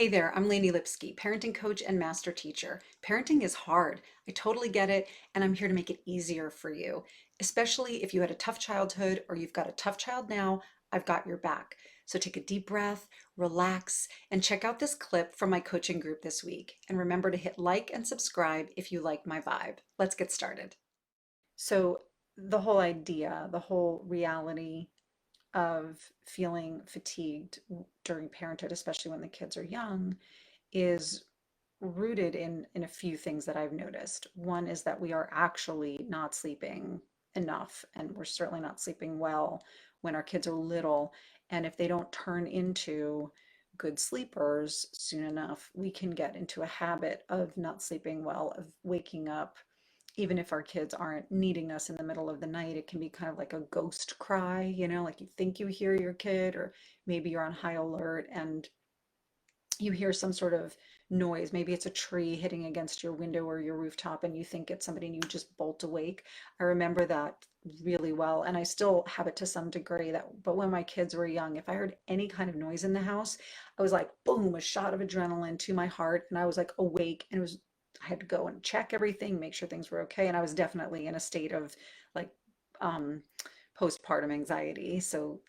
Hey there, I'm Lainey Lipsky, parenting coach and master teacher. Parenting is hard. I totally get it, and I'm here to make it easier for you. Especially if you had a tough childhood or you've got a tough child now, I've got your back. So take a deep breath, relax, and check out this clip from my coaching group this week. And remember to hit like and subscribe if you like my vibe. Let's get started. So, the whole idea, the whole reality of feeling fatigued during parenthood, especially when the kids are young, is rooted in a few things that I've noticed. One is that we are actually not sleeping enough, and we're certainly not sleeping well when our kids are little. And if they don't turn into good sleepers soon enough, we can get into a habit of not sleeping well, of waking up. Even if our kids aren't needing us in the middle of the night, it can be kind of like a ghost cry, like you think you hear your kid, or maybe you're on high alert and you hear some sort of noise. Maybe it's a tree hitting against your window or your rooftop, and you think it's somebody and you just bolt awake. I remember that really well, and I still have it to some degree but when my kids were young, if I heard any kind of noise in the house, I was like, boom, a shot of adrenaline to my heart, and I was like awake, and I had to go and check everything, make sure things were okay, and I was definitely in a state of like um postpartum anxiety. So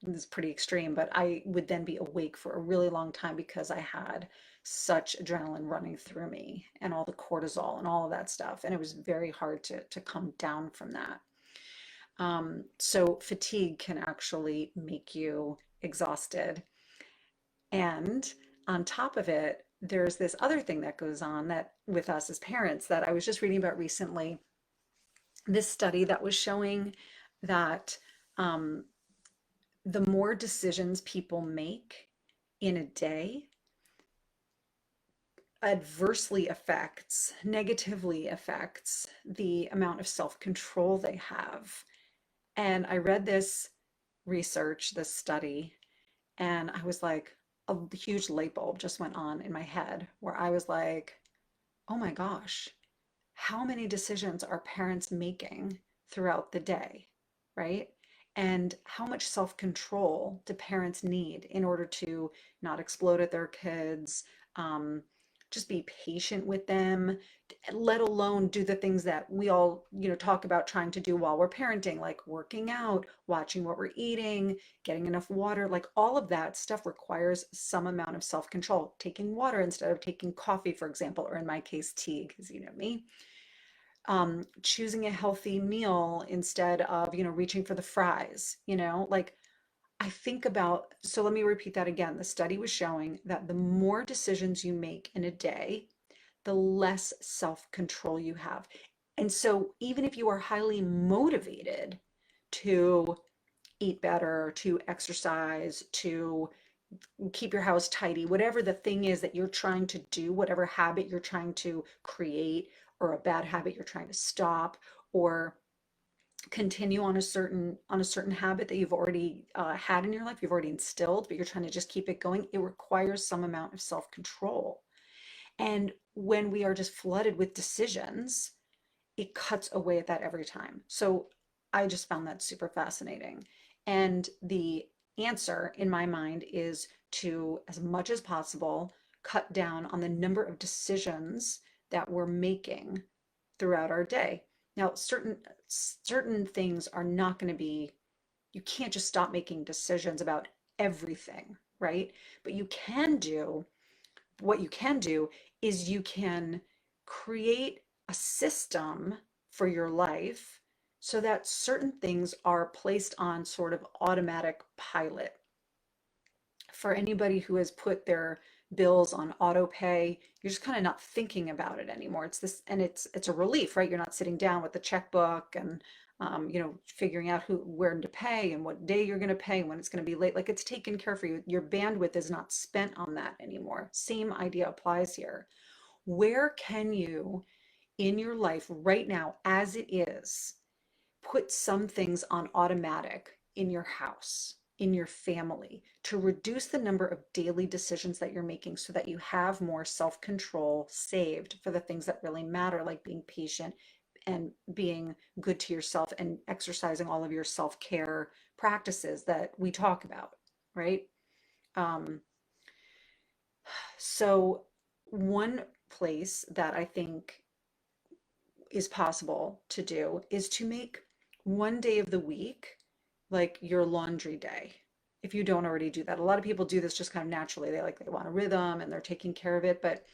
this is pretty extreme, but I would then be awake for a really long time because I had such adrenaline running through me and all the cortisol and all of that stuff. And it was very hard to come down from that. So fatigue can actually make you exhausted. And on top of it, there's this other thing that goes on that with us as parents that I was just reading about recently. This study that was showing that um, the more decisions people make in a day negatively affects the amount of self-control they have. And I read this research, this study, and I was like, a huge light bulb just went on in my head where I was like, oh my gosh, how many decisions are parents making throughout the day, right? And how much self-control do parents need in order to not explode at their kids, um, just be patient with them, let alone do the things that we all, talk about trying to do while we're parenting, like working out, watching what we're eating, getting enough water. Like all of that stuff requires some amount of self-control. Taking water instead of taking coffee, for example, or in my case, tea, because you know me, choosing a healthy meal instead of, reaching for the fries, like I think about, so let me repeat that again. The study was showing that the more decisions you make in a day, the less self-control you have. And so even if you are highly motivated to eat better, to exercise, to keep your house tidy, whatever the thing is that you're trying to do, whatever habit you're trying to create, or a bad habit you're trying to stop, or continue on a certain habit that you've already had in your life, you've already instilled, but you're trying to just keep it going, it requires some amount of self-control. And when we are just flooded with decisions, it cuts away at that every time. So I just found that super fascinating. And the answer in my mind is to, as much as possible, cut down on the number of decisions that we're making throughout our day. Now, certain things are not going to be, you can't just stop making decisions about everything, right? But what you can do is you can create a system for your life so that certain things are placed on sort of automatic pilot. For anybody who has put their bills on auto pay, you're just kind of not thinking about it anymore. It's this, and it's a relief, right? You're not sitting down with the checkbook and figuring out where to pay and what day you're going to pay and when it's going to be late. Like it's taken care for you. Your bandwidth is not spent on that anymore. Same idea applies here. Where can you in your life right now, as it is, put some things on automatic in your house, in your family, to reduce the number of daily decisions that you're making so that you have more self-control saved for the things that really matter, like being patient and being good to yourself and exercising all of your self-care practices that we talk about, right? Um, So, one place that I think is possible to do is to make one day of the week like your laundry day. If you don't already do that, a lot of people do this just kind of naturally. They want a rhythm and they're taking care of it. But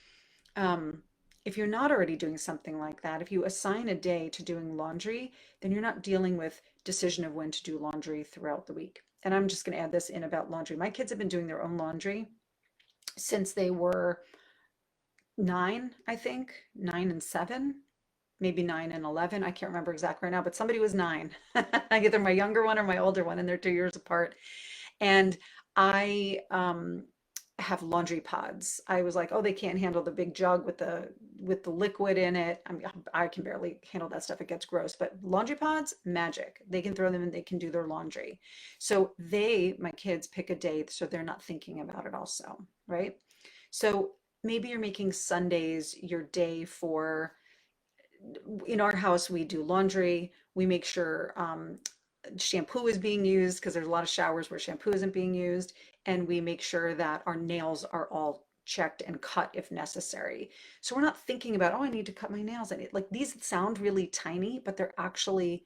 um, if you're not already doing something like that, if you assign a day to doing laundry, then you're not dealing with decision of when to do laundry throughout the week. And I'm just going to add this in about laundry. My kids have been doing their own laundry since they were 9, I think, 9 and 7, maybe 9 and 11. I can't remember exactly right now, but somebody was 9. Either my younger one or my older one, and they're 2 years apart. And I have laundry pods. I was like, oh, they can't handle the big jug with the liquid in it. I mean, I can barely handle that stuff. It gets gross. But laundry pods, magic. They can throw them and they can do their laundry. So my kids, pick a day so they're not thinking about it also, right? So maybe you're making Sundays your day for, in our house, we do laundry. We make sure shampoo is being used because there's a lot of showers where shampoo isn't being used. And we make sure that our nails are all checked and cut if necessary. So we're not thinking about, oh, I need to cut my nails. Like these sound really tiny, but they're actually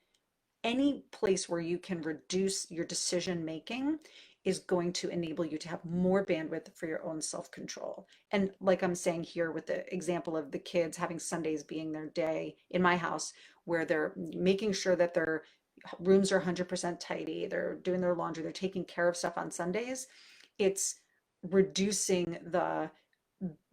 any place where you can reduce your decision making is going to enable you to have more bandwidth for your own self-control. And like I'm saying here with the example of the kids having Sundays being their day in my house, where they're making sure that their rooms are 100% tidy, they're doing their laundry, they're taking care of stuff on Sundays, it's reducing the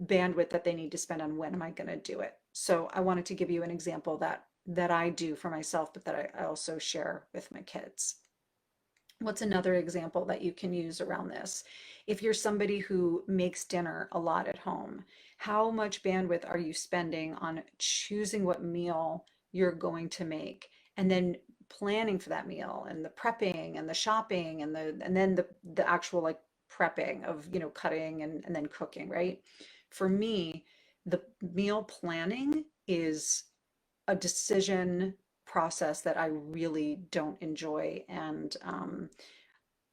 bandwidth that they need to spend on when am I going to do it. So I wanted to give you an example that I do for myself, but that I also share with my kids. What's another example that you can use around this? If you're somebody who makes dinner a lot at home, how much bandwidth are you spending on choosing what meal you're going to make and then planning for that meal and the prepping and the shopping and then the actual like prepping of, cutting and then cooking, right? For me, the meal planning is a decision process that I really don't enjoy. And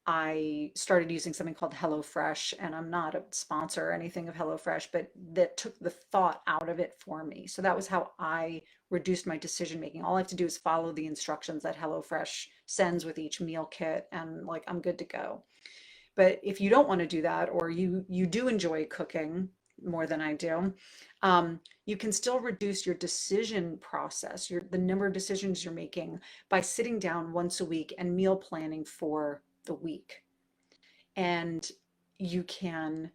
I started using something called HelloFresh, and I'm not a sponsor or anything of HelloFresh, but that took the thought out of it for me. So that was how I reduced my decision making. All I have to do is follow the instructions that HelloFresh sends with each meal kit, and like I'm good to go. But if you don't want to do that, or you do enjoy cooking more than I do, you can still reduce your decision process, the number of decisions you're making by sitting down once a week and meal planning for the week. And you can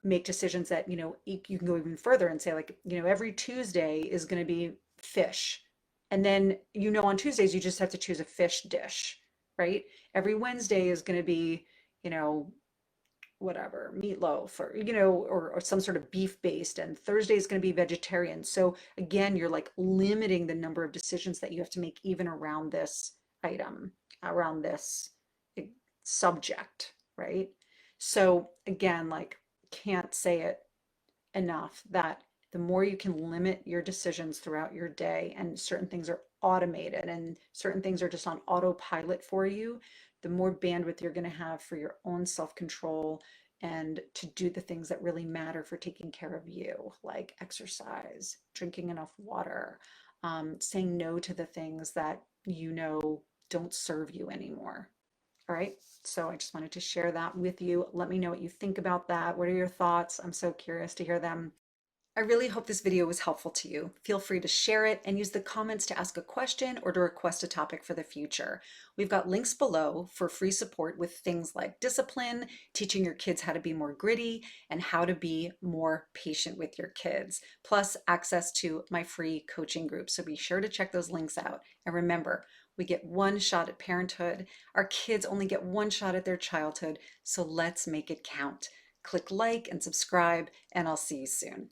make decisions that, you can go even further and say like, every Tuesday is going to be fish. And then, on Tuesdays, you just have to choose a fish dish, right? Every Wednesday is going to be, you know, whatever, meatloaf or some sort of beef based, and Thursday is going to be vegetarian. So again, you're like limiting the number of decisions that you have to make even around this item, around this eh, subject, right? So again, like can't say it enough that the more you can limit your decisions throughout your day and certain things are automated and certain things are just on autopilot for you, the more bandwidth you're going to have for your own self-control and to do the things that really matter for taking care of you, like exercise, drinking enough water, saying no to the things that don't serve you anymore. All right. So I just wanted to share that with you. Let me know what you think about that. What are your thoughts? I'm so curious to hear them. I really hope this video was helpful to you. Feel free to share it and use the comments to ask a question or to request a topic for the future. We've got links below for free support with things like discipline, teaching your kids how to be more gritty, and how to be more patient with your kids, plus access to my free coaching group. So be sure to check those links out. And remember, we get one shot at parenthood. Our kids only get one shot at their childhood. So let's make it count. Click like and subscribe, and I'll see you soon.